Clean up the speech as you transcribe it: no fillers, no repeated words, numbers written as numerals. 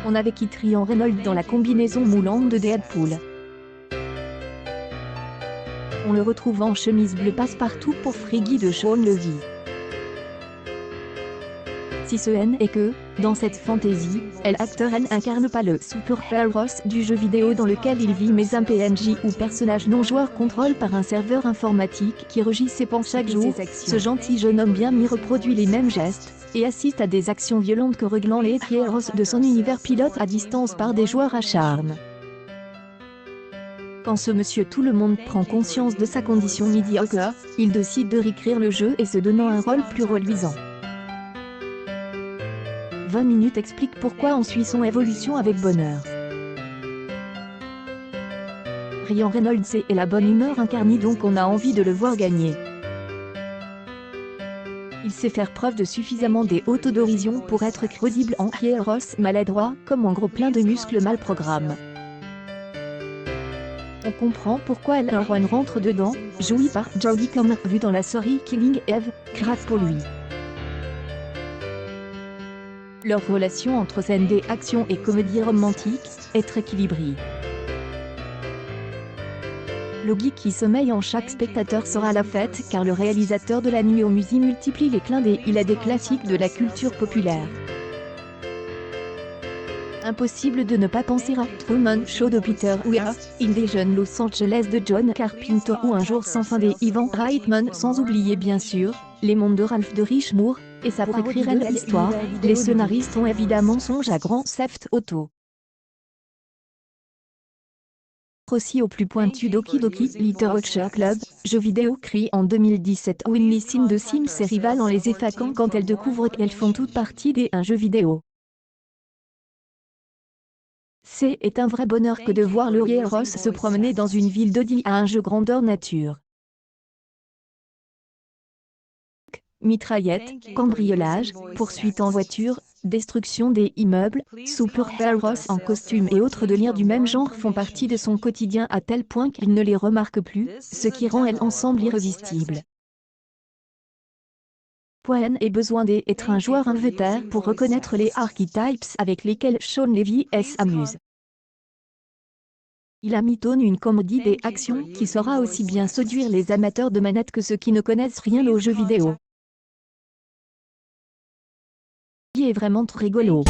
On avait quitté Ryan Reynolds dans la combinaison moulante de Deadpool. On le retrouve en chemise bleue passe-partout pour Friggy de Shaun Levy. Si ce N est que, dans cette fantaisie, l'acteur N incarne pas le super-héros du jeu vidéo dans lequel il vit mais un PNJ ou personnage non-joueur contrôlé par un serveur informatique qui régit ses pensées chaque jour. Ce gentil jeune homme bien mis reproduit les mêmes gestes, et assiste à des actions violentes que réglant les héros de son univers pilote à distance par des joueurs à charme. Quand ce monsieur tout le monde prend conscience de sa condition médiocre, il décide de réécrire le jeu et se donnant un rôle plus reluisant. 20 minutes explique pourquoi on suit son évolution avec bonheur. Ryan Reynolds et la bonne humeur incarnée donc on a envie de le voir gagner. Il sait faire preuve de suffisamment d'autodérision pour être crédible en héros maladroit comme en gros plein de muscles mal programme. On comprend pourquoi Aaron rentre dedans, joué par Jodie Comer vu dans la série Killing Eve, craque pour lui. Leur relation entre scènes d'action et comédie romantique est très équilibrée. Le geek qui sommeille en chaque spectateur sera la fête car le réalisateur de La Nuit aux Musées multiplie les clins d'œil. Il a des classiques de la culture populaire. Impossible de ne pas penser à Truman Show de Peter Weir, Invasion Los Angeles de John Carpenter ou Un jour sans fin d'Ivan Reitman, sans oublier bien sûr Les mondes de Ralph de Richmour, et ça pour écrire l'histoire, les scénaristes ont évidemment songé à Grand Theft Auto. Aussi au plus pointu Doki Doki Literature Club, jeu vidéo créé en 2017 où une lycéenne de Sims ses rivales en les effaquant quand elles découvrent qu'elles font toutes partie d'un jeu vidéo. C'est un vrai bonheur que de voir le héros se promener dans une ville dédiée à un jeu grandeur nature. Mitraillettes, cambriolage, poursuites en voiture, destruction des immeubles, super-héros en costume et autres délires du même genre font partie de son quotidien à tel point qu'il ne les remarque plus, ce qui rend l'ensemble irrésistible. Point ait besoin d'être un joueur invétère pour reconnaître les archetypes avec lesquels Shaun Levy s'amuse. Il a mitonne une comédie d'action qui saura aussi bien séduire les amateurs de manettes que ceux qui ne connaissent rien aux jeux vidéo. Il est vraiment trop rigolo.